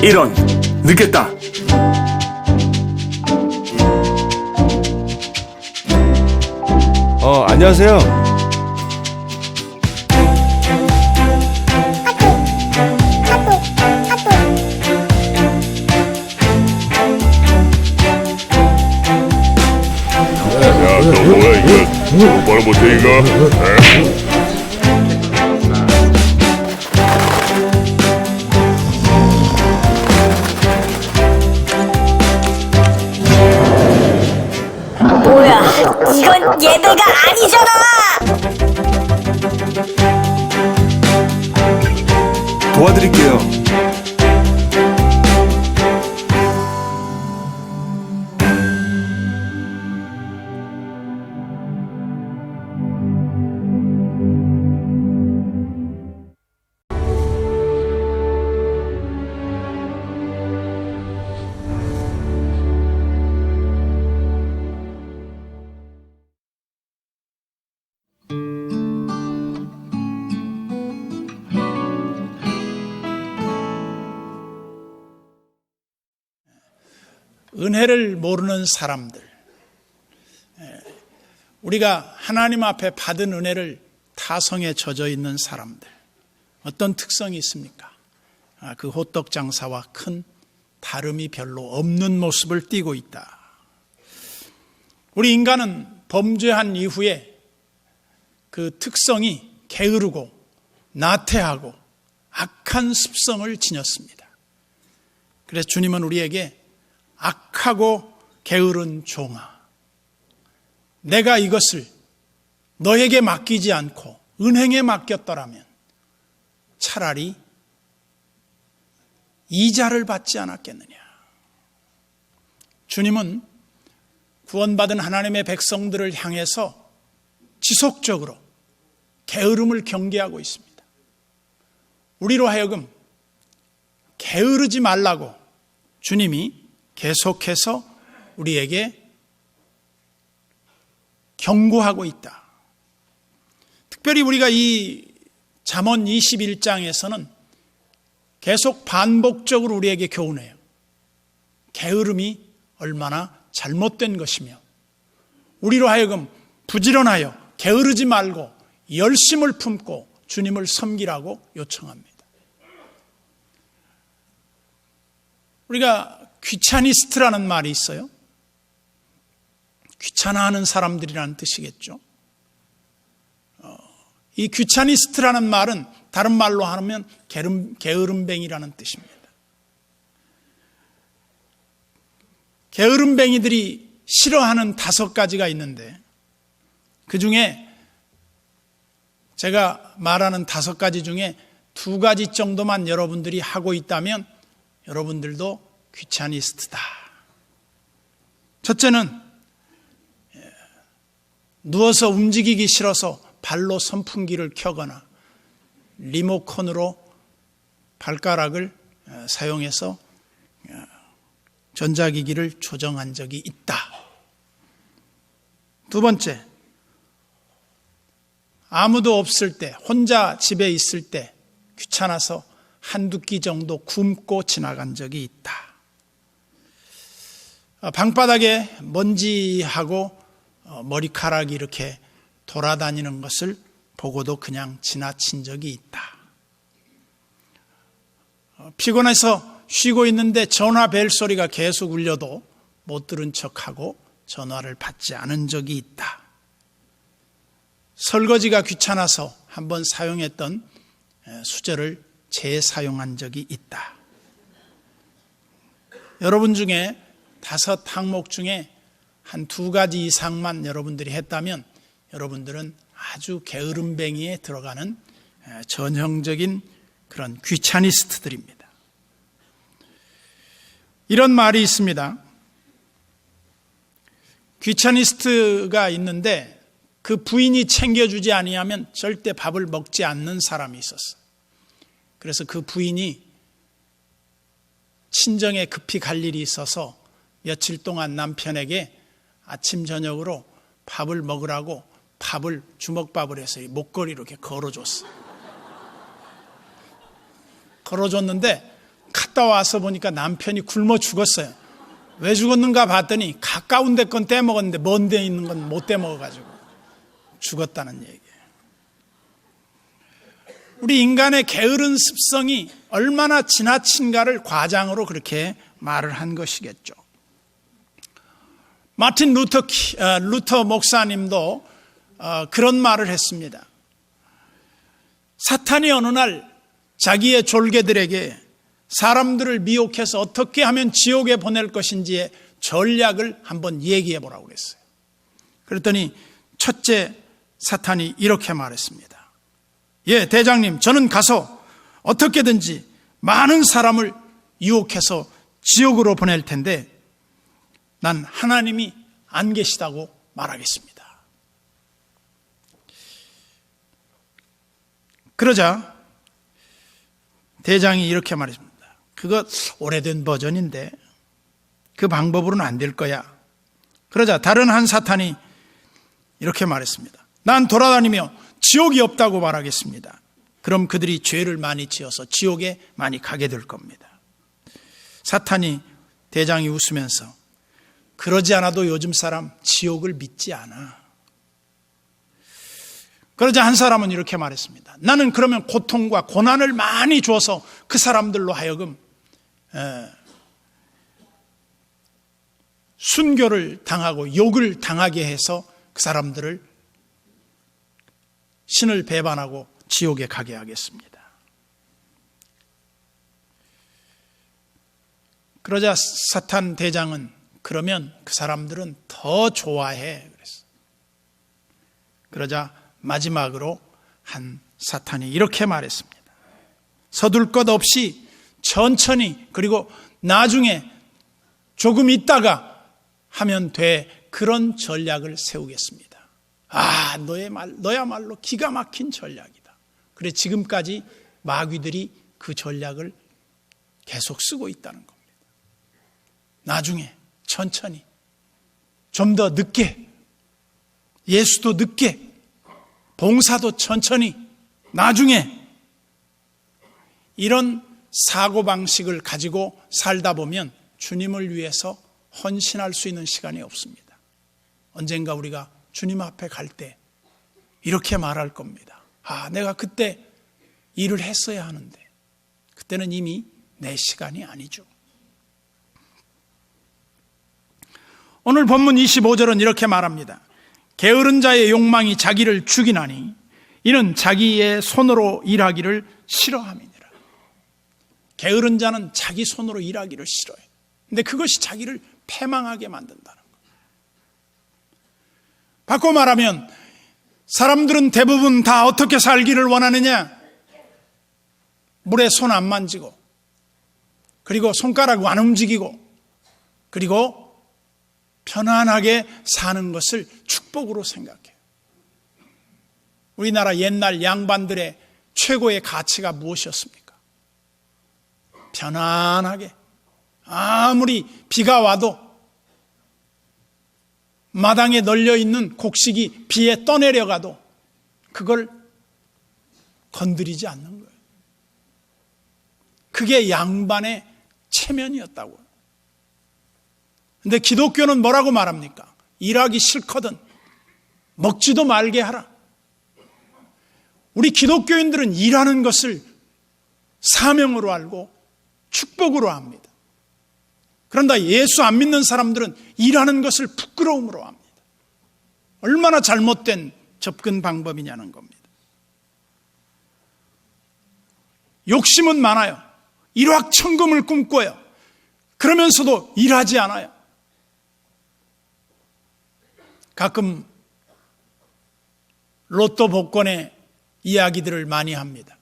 이런, 늦겠다. 안녕하세요. 야, 너 뭐야 이거? 똑바로 못해 이거? 뭐야, 이건 예배가 아니잖아! 도와드릴게요. 은혜를 모르는 사람들, 우리가 하나님 앞에 받은 은혜를 타성에 젖어 있는 사람들, 어떤 특성이 있습니까? 그 호떡 장사와 큰 다름이 별로 없는 모습을 띠고 있다. 우리 인간은 범죄한 이후에 그 특성이 게으르고 나태하고 악한 습성을 지녔습니다. 그래서 주님은 우리에게 악하고 게으른 종아, 내가 이것을 너에게 맡기지 않고 은행에 맡겼더라면 차라리 이자를 받지 않았겠느냐. 주님은 구원받은 하나님의 백성들을 향해서 지속적으로 게으름을 경계하고 있습니다. 우리로 하여금 게으르지 말라고 주님이 계속해서 우리에게 경고하고 있다. 특별히 우리가 이 잠언 21장에서는 계속 반복적으로 우리에게 교훈해요. 게으름이 얼마나 잘못된 것이며 우리로 하여금 부지런하여 게으르지 말고 열심을 품고 주님을 섬기라고 요청합니다. 우리가 귀차니스트라는 말이 있어요. 귀찮아하는 사람들이라는 뜻이겠죠. 이 귀차니스트라는 말은 다른 말로 하면 게으름뱅이라는 뜻입니다. 게으름뱅이들이 싫어하는 5가지가 있는데 그 중에 제가 말하는 5가지 중에 2가지 정도만 여러분들이 하고 있다면 여러분들도 귀차니스트다. 첫째는 누워서 움직이기 싫어서 발로 선풍기를 켜거나 리모컨으로 발가락을 사용해서 전자기기를 조정한 적이 있다. 2번째, 아무도 없을 때, 혼자 집에 있을 때 귀찮아서 한두 끼 정도 굶고 지나간 적이 있다. 방바닥에 먼지하고 머리카락이 이렇게 돌아다니는 것을 보고도 그냥 지나친 적이 있다. 피곤해서 쉬고 있는데 전화 벨 소리가 계속 울려도 못 들은 척하고 전화를 받지 않은 적이 있다. 설거지가 귀찮아서 한번 사용했던 수저를 재사용한 적이 있다. 여러분 중에 5 항목 중에 한 2가지 이상만 여러분들이 했다면 여러분들은 아주 게으름뱅이에 들어가는 전형적인 그런 귀차니스트들입니다. 이런 말이 있습니다. 귀차니스트가 있는데 그 부인이 챙겨주지 아니하면 절대 밥을 먹지 않는 사람이 있었어요. 그래서 그 부인이 친정에 급히 갈 일이 있어서 며칠 동안 남편에게 아침 저녁으로 밥을 먹으라고 밥을 주먹밥을 해서 목걸이로 이렇게 걸어줬어. 걸어줬는데 갔다 와서 보니까 남편이 굶어 죽었어요. 왜 죽었는가 봤더니 가까운 데 건 떼먹었는데 먼 데 있는 건 못 떼먹어가지고 죽었다는 얘기예요. 우리 인간의 게으른 습성이 얼마나 지나친가를 과장으로 그렇게 말을 한 것이겠죠. 마틴 루터 목사님도 그런 말을 했습니다. 사탄이 어느 날 자기의 졸개들에게 사람들을 미혹해서 어떻게 하면 지옥에 보낼 것인지의 전략을 한번 얘기해 보라고 그랬어요. 그랬더니 첫째 사탄이 이렇게 말했습니다. 예, 대장님, 저는 가서 어떻게든지 많은 사람을 유혹해서 지옥으로 보낼 텐데 난 하나님이 안 계시다고 말하겠습니다. 그러자 대장이 이렇게 말했습니다. 그거 오래된 버전인데 그 방법으로는 안 될 거야. 그러자 다른 한 사탄이 이렇게 말했습니다. 난 돌아다니며 지옥이 없다고 말하겠습니다. 그럼 그들이 죄를 많이 지어서 지옥에 많이 가게 될 겁니다. 사탄이 대장이 웃으면서 그러지 않아도 요즘 사람 지옥을 믿지 않아. 그러자 한 사람은 이렇게 말했습니다. 나는 그러면 고통과 고난을 많이 줘서 그 사람들로 하여금 순교를 당하고 욕을 당하게 해서 그 사람들을 신을 배반하고 지옥에 가게 하겠습니다. 그러자 사탄 대장은 그러면 그 사람들은 더 좋아해 그랬어. 그러자 마지막으로 한 사탄이 이렇게 말했습니다. 서둘 것 없이 천천히 그리고 나중에 조금 있다가 하면 돼. 그런 전략을 세우겠습니다. 아, 너야말로 기가 막힌 전략이다. 그래 지금까지 마귀들이 그 전략을 계속 쓰고 있다는 겁니다. 나중에 천천히 좀 더 늦게 예수도 늦게 봉사도 천천히 나중에 이런 사고방식을 가지고 살다 보면 주님을 위해서 헌신할 수 있는 시간이 없습니다. 언젠가 우리가 주님 앞에 갈 때 이렇게 말할 겁니다. 아, 내가 그때 일을 했어야 하는데 그때는 이미 내 시간이 아니죠. 오늘 본문 25절은 이렇게 말합니다. 게으른 자의 욕망이 자기를 죽이나니 이는 자기의 손으로 일하기를 싫어함이니라. 게으른 자는 자기 손으로 일하기를 싫어해. 근데 그것이 자기를 패망하게 만든다는 거예요. 바꿔 말하면 사람들은 대부분 다 어떻게 살기를 원하느냐? 물에 손 안 만지고 그리고 손가락 안 움직이고 그리고 편안하게 사는 것을 축복으로 생각해요. 우리나라 옛날 양반들의 최고의 가치가 무엇이었습니까? 편안하게 아무리 비가 와도 마당에 널려있는 곡식이 비에 떠내려가도 그걸 건드리지 않는 거예요. 그게 양반의 체면이었다고요. 근데 기독교는 뭐라고 말합니까? 일하기 싫거든 먹지도 말게 하라. 우리 기독교인들은 일하는 것을 사명으로 알고 축복으로 합니다. 그런데 예수 안 믿는 사람들은 일하는 것을 부끄러움으로 합니다. 얼마나 잘못된 접근 방법이냐는 겁니다. 욕심은 많아요. 일확천금을 꿈꿔요. 그러면서도 일하지 않아요. 가끔 로또 복권의 이야기들을 많이 합니다.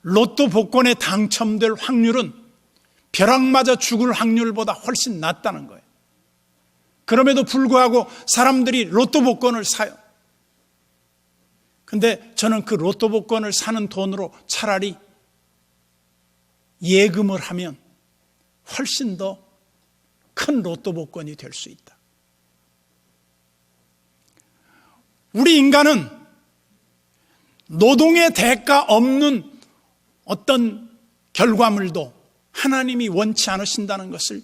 로또 복권에 당첨될 확률은 벼락 맞아 죽을 확률보다 훨씬 낮다는 거예요. 그럼에도 불구하고 사람들이 로또 복권을 사요. 근데 저는 그 로또 복권을 사는 돈으로 차라리 예금을 하면 훨씬 더 큰 로또 복권이 될 수 있다. 우리 인간은 노동의 대가 없는 어떤 결과물도 하나님이 원치 않으신다는 것을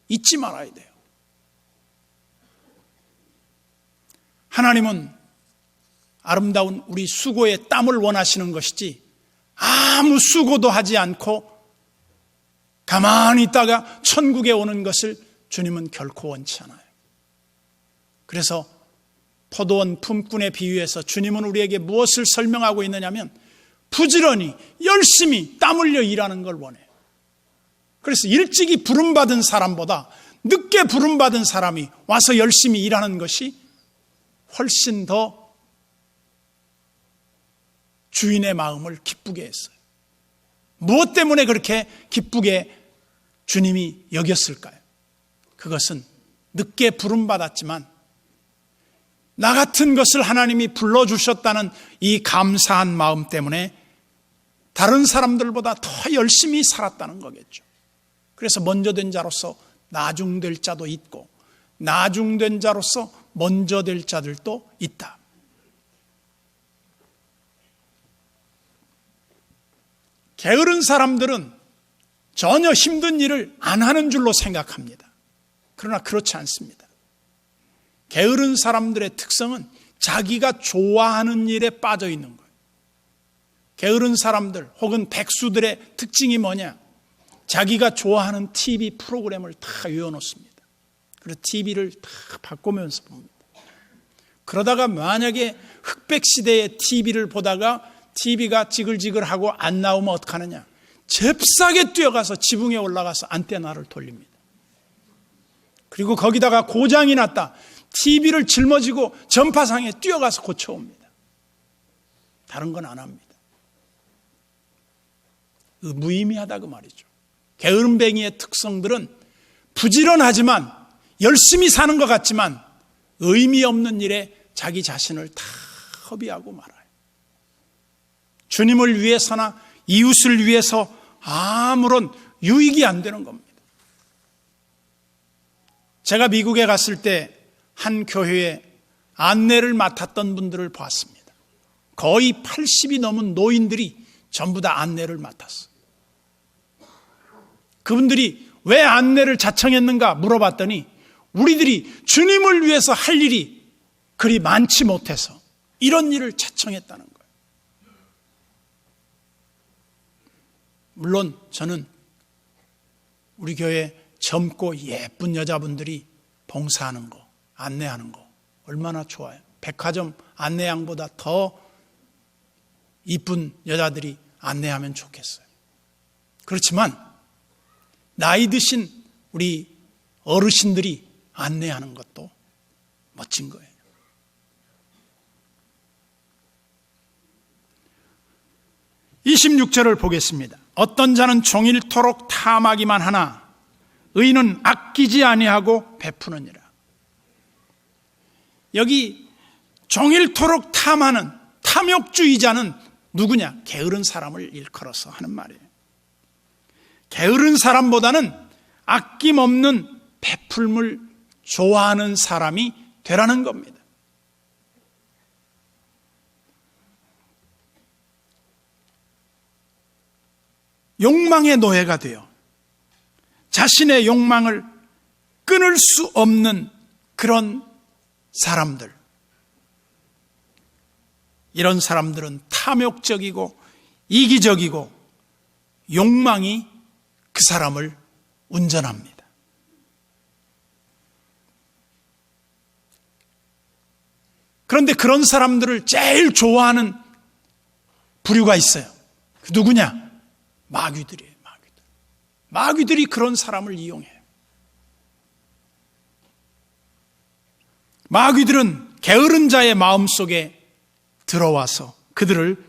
잊지 말아야 돼요. 하나님은 아름다운 우리 수고의 땀을 원하시는 것이지 아무 수고도 하지 않고 가만히 있다가 천국에 오는 것을 주님은 결코 원치 않아요. 그래서 포도원 품꾼에 비유해서 주님은 우리에게 무엇을 설명하고 있느냐면 부지런히 열심히 땀 흘려 일하는 걸 원해요. 그래서 일찍이 부름받은 사람보다 늦게 부름받은 사람이 와서 열심히 일하는 것이 훨씬 더 주인의 마음을 기쁘게 했어요. 무엇 때문에 그렇게 기쁘게 주님이 여겼을까요? 그것은 늦게 부름받았지만 나 같은 것을 하나님이 불러주셨다는 이 감사한 마음 때문에 다른 사람들보다 더 열심히 살았다는 거겠죠. 그래서 먼저 된 자로서 나중될 자도 있고 나중된 자로서 먼저 될 자들도 있다. 게으른 사람들은 전혀 힘든 일을 안 하는 줄로 생각합니다. 그러나 그렇지 않습니다. 게으른 사람들의 특성은 자기가 좋아하는 일에 빠져 있는 거예요. 게으른 사람들 혹은 백수들의 특징이 뭐냐? 자기가 좋아하는 TV 프로그램을 다 외워놓습니다. 그리고 TV를 다 바꾸면서 봅니다. 그러다가 만약에 흑백시대의 TV를 보다가 TV가 지글지글하고 안 나오면 어떡하느냐? 잽싸게 뛰어가서 지붕에 올라가서 안테나를 돌립니다. 그리고 거기다가 고장이 났다. TV를 짊어지고 전파상에 뛰어가서 고쳐옵니다. 다른 건 안 합니다. 무의미하다 그 말이죠. 게으름뱅이의 특성들은 부지런하지만 열심히 사는 것 같지만 의미 없는 일에 자기 자신을 다 허비하고 말아요. 주님을 위해서나 이웃을 위해서 아무런 유익이 안 되는 겁니다. 제가 미국에 갔을 때 한 교회에 안내를 맡았던 분들을 봤습니다. 거의 80이 넘은 노인들이 전부 다 안내를 맡았어요. 그분들이 왜 안내를 자청했는가 물어봤더니 우리들이 주님을 위해서 할 일이 그리 많지 못해서 이런 일을 자청했다는 거예요. 물론 저는 우리 교회 젊고 예쁜 여자분들이 봉사하는 거, 안내하는 거 얼마나 좋아요. 백화점 안내양보다 더 이쁜 여자들이 안내하면 좋겠어요. 그렇지만 나이 드신 우리 어르신들이 안내하는 것도 멋진 거예요. (26절을) 보겠습니다. 어떤 자는 종일토록 탐하기만 하나 의인은 아끼지 아니하고 베푸느니라. 여기 종일토록 탐하는 탐욕주의자는 누구냐? 게으른 사람을 일컬어서 하는 말이에요. 게으른 사람보다는 아낌없는 베풀물 좋아하는 사람이 되라는 겁니다. 욕망의 노예가 되어 자신의 욕망을 끊을 수 없는 그런 사람들, 이런 사람들은 탐욕적이고 이기적이고 욕망이 그 사람을 운전합니다. 그런데 그런 사람들을 제일 좋아하는 부류가 있어요. 그 누구냐? 마귀들이에요. 마귀들이 그런 사람을 이용해요. 마귀들은 게으른 자의 마음속에 들어와서 그들을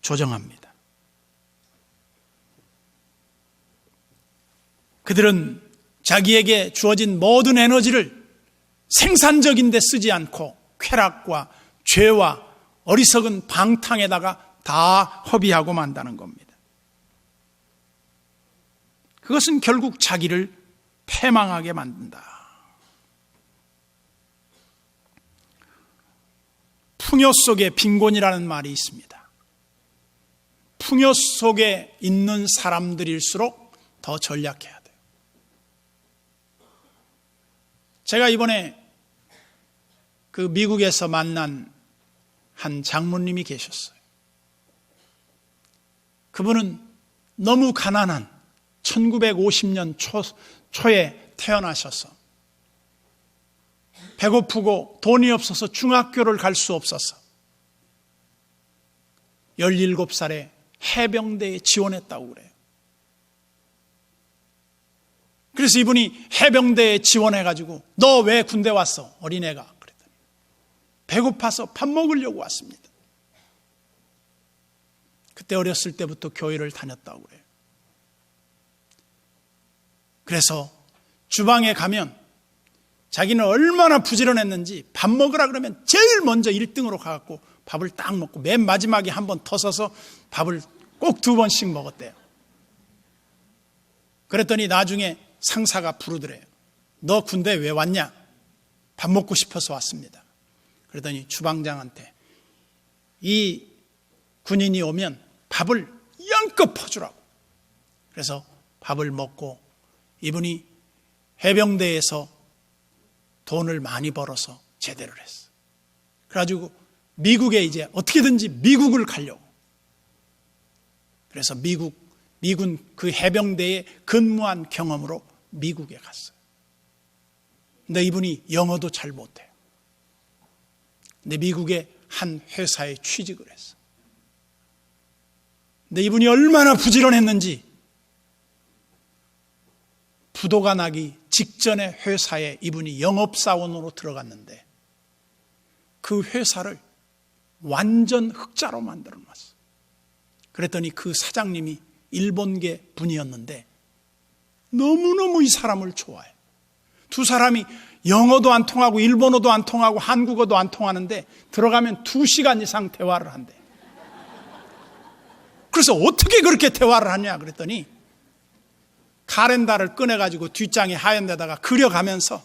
조정합니다. 그들은 자기에게 주어진 모든 에너지를 생산적인 데 쓰지 않고 쾌락과 죄와 어리석은 방탕에다가 다 허비하고 만다는 겁니다. 그것은 결국 자기를 패망하게 만든다. 풍요 속에 빈곤이라는 말이 있습니다. 풍요 속에 있는 사람들일수록 더 전략해야 돼요. 제가 이번에 그 미국에서 만난 한 장모님이 계셨어요. 그분은 너무 가난한 1950년 초에 태어나셔서 배고프고 돈이 없어서 중학교를 갈 수 없어서 17살에 해병대에 지원했다고 그래요. 그래서 이분이 해병대에 지원해가지고 너 왜 군대 왔어? 어린애가. 그랬더니 배고파서 밥 먹으려고 왔습니다. 그때 어렸을 때부터 교회를 다녔다고 그래요. 그래서 주방에 가면 자기는 얼마나 부지런했는지 밥 먹으라 그러면 제일 먼저 1등으로 가갖고 밥을 딱 먹고 맨 마지막에 한 번 터서서 밥을 꼭 2번씩 먹었대요. 그랬더니 나중에 상사가 부르더래요. 너 군대 왜 왔냐? 밥 먹고 싶어서 왔습니다. 그랬더니 주방장한테 이 군인이 오면 밥을 영껏 퍼주라고. 그래서 밥을 먹고 이분이 해병대에서 돈을 많이 벌어서 제대를 했어. 그래가지고 미국에 이제 어떻게든지 미국을 가려고. 그래서 미군 그 해병대에 근무한 경험으로 미국에 갔어요. 근데 이분이 영어도 잘 못해요. 근데 미국의 한 회사에 취직을 했어. 근데 이분이 얼마나 부지런했는지 부도가 나기 직전에 회사에 이분이 영업사원으로 들어갔는데 그 회사를 완전 흑자로 만들어 놨어. 그랬더니 그 사장님이 일본계 분이었는데 너무너무 이 사람을 좋아해. 두 사람이 영어도 안 통하고 일본어도 안 통하고 한국어도 안 통하는데 들어가면 2시간 이상 대화를 한대. 그래서 어떻게 그렇게 대화를 하냐 그랬더니 카렌다를 꺼내가지고 뒷장에 하얀 데다가 그려가면서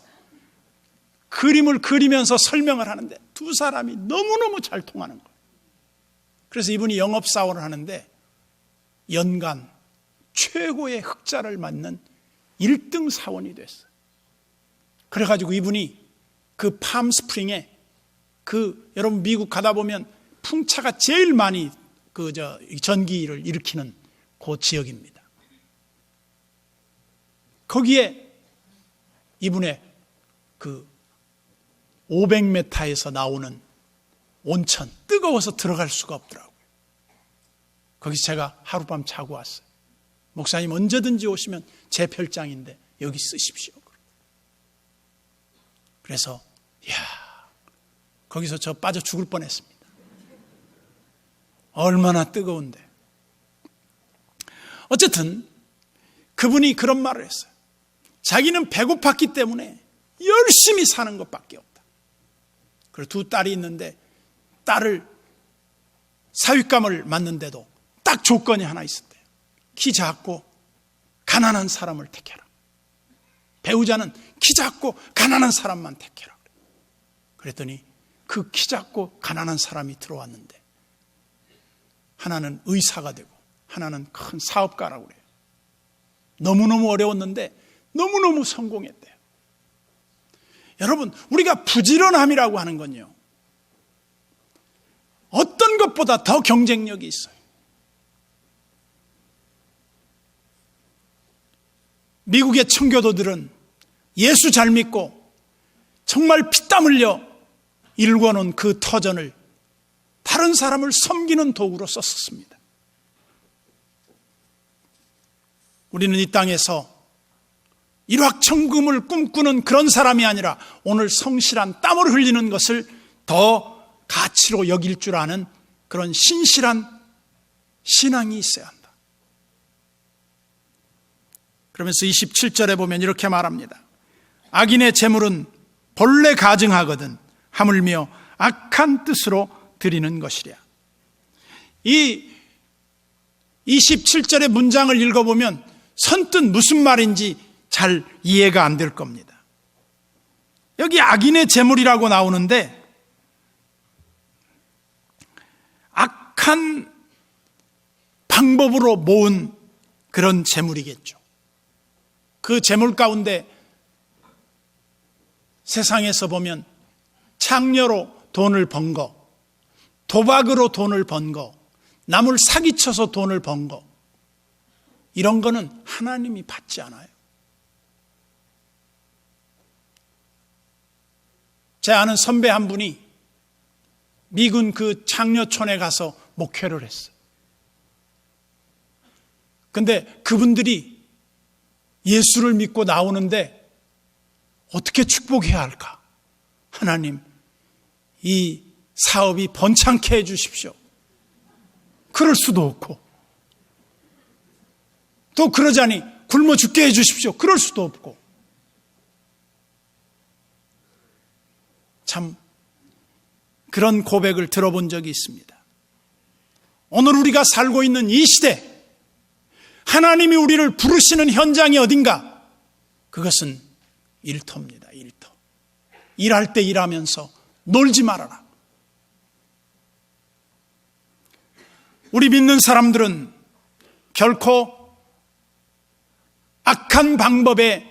그림을 그리면서 설명을 하는데 두 사람이 너무너무 잘 통하는 거예요. 그래서 이분이 영업사원을 하는데 연간 최고의 흑자를 맞는 1등 사원이 됐어요. 그래가지고 이분이 그 팜스프링에 여러분 미국 가다 보면 풍차가 제일 많이 전기를 일으키는 그 지역입니다. 거기에 이분의 500m에서 나오는 온천, 뜨거워서 들어갈 수가 없더라고요. 거기서 제가 하룻밤 자고 왔어요. 목사님 언제든지 오시면 제 별장인데 여기 쓰십시오. 그래서 거기서 저 빠져 죽을 뻔했습니다. 얼마나 뜨거운데. 어쨌든 그분이 그런 말을 했어요. 자기는 배고팠기 때문에 열심히 사는 것밖에 없다. 그리고 2 딸이 있는데 딸을 사윗감을 맡는데도 딱 조건이 하나 있었대요. 키 작고 가난한 사람을 택해라. 배우자는 키 작고 가난한 사람만 택해라. 그랬더니 그 키 작고 가난한 사람이 들어왔는데 하나는 의사가 되고 하나는 큰 사업가라고 그래요. 너무너무 어려웠는데 너무너무 성공했대요. 여러분, 우리가 부지런함이라고 하는 건요, 어떤 것보다 더 경쟁력이 있어요. 미국의 청교도들은 예수 잘 믿고 정말 피땀 흘려 일궈놓은 그 터전을 다른 사람을 섬기는 도구로 썼습니다. 우리는 이 땅에서 일확천금을 꿈꾸는 그런 사람이 아니라 오늘 성실한 땀을 흘리는 것을 더 가치로 여길 줄 아는 그런 신실한 신앙이 있어야 한다. 그러면서 27절에 보면 이렇게 말합니다. 악인의 재물은 본래 가증하거든 하물며 악한 뜻으로 드리는 것이랴. 이 27절의 문장을 읽어보면 선뜻 무슨 말인지 잘 이해가 안 될 겁니다. 여기 악인의 재물이라고 나오는데 악한 방법으로 모은 그런 재물이겠죠. 그 재물 가운데 세상에서 보면 창녀로 돈을 번 거, 도박으로 돈을 번 거, 남을 사기쳐서 돈을 번 거, 이런 거는 하나님이 받지 않아요. 제 아는 선배 한 분이 미군 그 창녀촌에 가서 목회를 했어요. 근데 그분들이 예수를 믿고 나오는데 어떻게 축복해야 할까? 하나님, 이 사업이 번창케 해 주십시오. 그럴 수도 없고, 또 그러자니 굶어 죽게 해 주십시오. 그럴 수도 없고. 참 그런 고백을 들어본 적이 있습니다. 오늘 우리가 살고 있는 이 시대, 하나님이 우리를 부르시는 현장이 어딘가? 그것은 일터입니다. 일터. 일할 때 일하면서 놀지 말아라. 우리 믿는 사람들은 결코 악한 방법의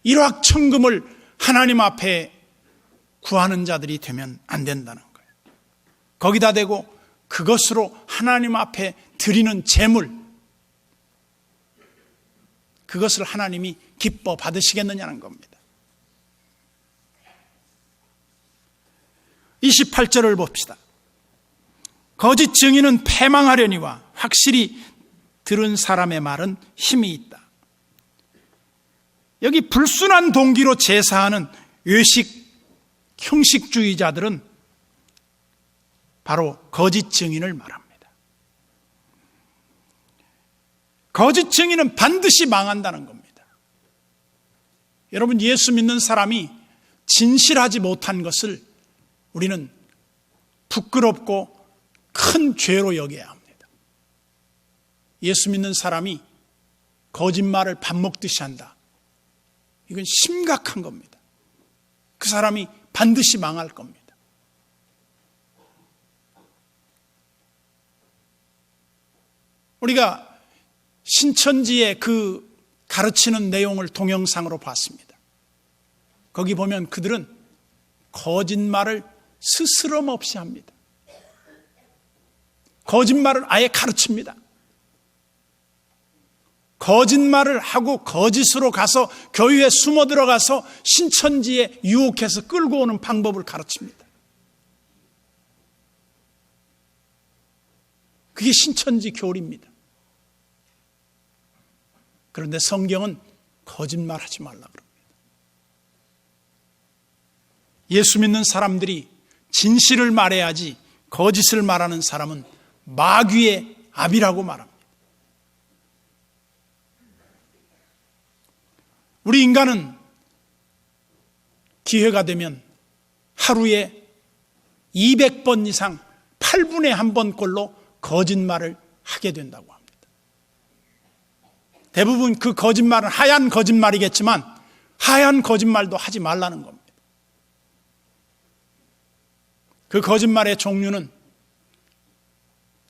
일확천금을 하나님 앞에 구하는 자들이 되면 안 된다는 거예요. 거기다 대고 그것으로 하나님 앞에 드리는 제물, 그것을 하나님이 기뻐 받으시겠느냐는 겁니다. 28절을 봅시다. 거짓 증인은 패망하려니와 확실히 들은 사람의 말은 힘이 있다. 여기 불순한 동기로 제사하는 외식 형식주의자들은 바로 거짓 증인을 말합니다. 거짓 증인은 반드시 망한다는 겁니다. 여러분, 예수 믿는 사람이 진실하지 못한 것을 우리는 부끄럽고 큰 죄로 여겨야 합니다. 예수 믿는 사람이 거짓말을 밥 먹듯이 한다. 이건 심각한 겁니다. 그 사람이 반드시 망할 겁니다. 우리가 신천지의 그 가르치는 내용을 동영상으로 봤습니다. 거기 보면 그들은 거짓말을 스스럼 없이 합니다. 거짓말을 아예 가르칩니다. 거짓말을 하고 거짓으로 가서 교회에 숨어 들어가서 신천지에 유혹해서 끌고 오는 방법을 가르칩니다. 그게 신천지 교리입니다. 그런데 성경은 거짓말하지 말라 그럽니다. 예수 믿는 사람들이 진실을 말해야지 거짓을 말하는 사람은 마귀의 압이라고 말합니다. 우리 인간은 기회가 되면 하루에 200번 이상 8분의 1번꼴로 거짓말을 하게 된다고 합니다. 대부분 그 거짓말은 하얀 거짓말이겠지만 하얀 거짓말도 하지 말라는 겁니다. 그 거짓말의 종류는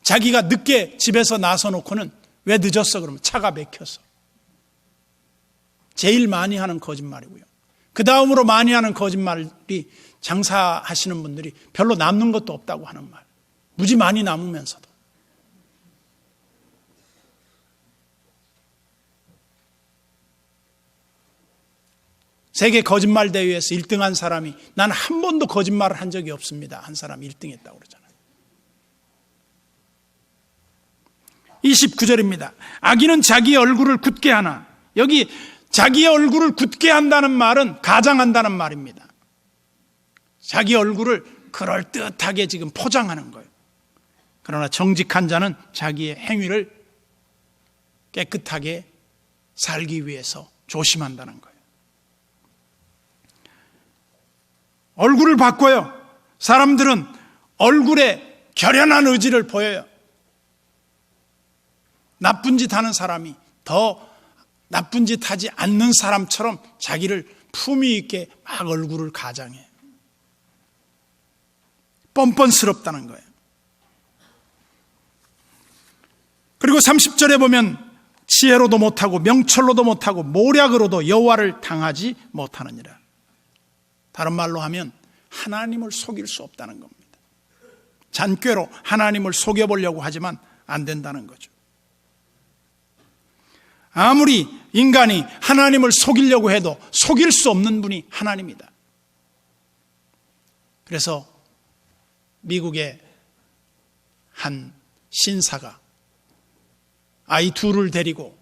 자기가 늦게 집에서 나서 놓고는 왜 늦었어? 그러면 차가 막혀서. 제일 많이 하는 거짓말이고요. 그 다음으로 많이 하는 거짓말이 장사하시는 분들이 별로 남는 것도 없다고 하는 말. 무지 많이 남으면서도. 세계 거짓말 대회에서 1등한 사람이 난 한 번도 거짓말을 한 적이 없습니다. 한 사람이 1등했다고 그러잖아요. 29절입니다. 악인은 자기의 얼굴을 굳게 하나. 여기 자기의 얼굴을 굳게 한다는 말은 가장한다는 말입니다. 자기 얼굴을 그럴듯하게 지금 포장하는 거예요. 그러나 정직한 자는 자기의 행위를 깨끗하게 살기 위해서 조심한다는 거예요. 얼굴을 바꿔요. 사람들은 얼굴에 결연한 의지를 보여요. 나쁜 짓 하는 사람이 더 나쁜 짓 하지 않는 사람처럼 자기를 품위 있게 막 얼굴을 가장해요. 뻔뻔스럽다는 거예요. 그리고 30절에 보면 지혜로도 못하고 명철로도 못하고 모략으로도 여호와를 당하지 못하느니라. 다른 말로 하면 하나님을 속일 수 없다는 겁니다. 잔꾀로 하나님을 속여보려고 하지만 안 된다는 거죠. 아무리 인간이 하나님을 속이려고 해도 속일 수 없는 분이 하나님이다. 그래서 미국의 한 신사가 아이 둘을 데리고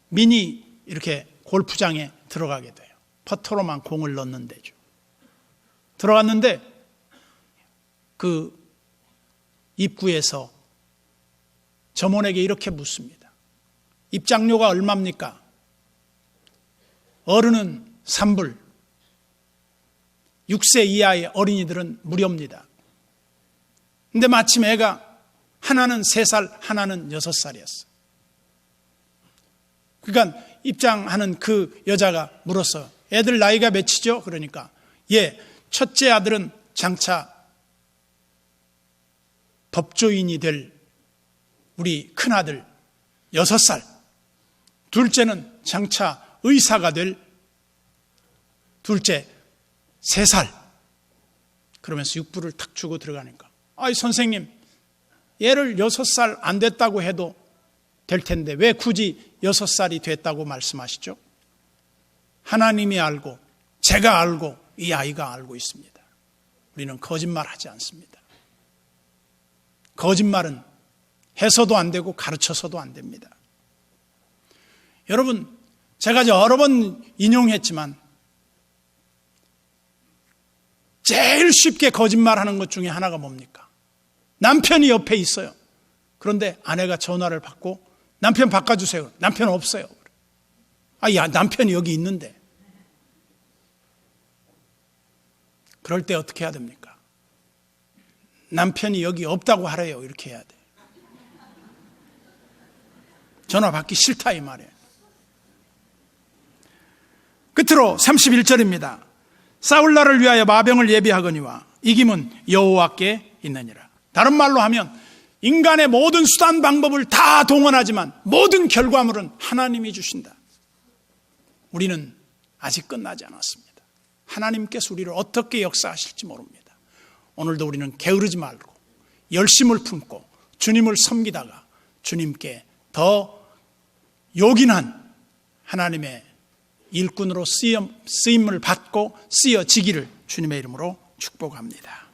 미니 이렇게 골프장에 들어가게 돼요. 퍼터로만 공을 넣는 데죠. 들어갔는데 그 입구에서 점원에게 이렇게 묻습니다. 입장료가 얼마입니까? 어른은 3불, 6세 이하의 어린이들은 무료입니다. 근데 마침 애가 하나는 3살, 하나는 6살이었어. 그러니까 입장하는 그 여자가 물었어요. 애들 나이가 몇이죠? 그러니까 첫째 아들은 장차 법조인이 될 우리 큰아들 6살, 둘째는 장차 의사가 될 둘째 3살. 그러면서 6불을 탁 주고 들어가니까 아이 선생님, 얘를 6살 안 됐다고 해도 될 텐데 왜 굳이 6살이 됐다고 말씀하시죠? 하나님이 알고 제가 알고 이 아이가 알고 있습니다. 우리는 거짓말하지 않습니다. 거짓말은 해서도 안 되고 가르쳐서도 안 됩니다. 여러분, 제가 여러 번 인용했지만 제일 쉽게 거짓말하는 것 중에 하나가 뭡니까? 남편이 옆에 있어요. 그런데 아내가 전화를 받고 남편 바꿔주세요. 남편 없어요. 남편이 여기 있는데. 그럴 때 어떻게 해야 됩니까? 남편이 여기 없다고 하래요. 이렇게 해야 돼. 전화 받기 싫다 이 말이에요. 끝으로 31절입니다. 싸울 날을 위하여 마병을 예비하거니와 이김은 여호와께 있느니라. 다른 말로 하면 인간의 모든 수단 방법을 다 동원하지만 모든 결과물은 하나님이 주신다. 우리는 아직 끝나지 않았습니다. 하나님께서 우리를 어떻게 역사하실지 모릅니다. 오늘도 우리는 게으르지 말고 열심을 품고 주님을 섬기다가 주님께 더 요긴한 하나님의 일꾼으로 쓰임을 받고 쓰여지기를 주님의 이름으로 축복합니다.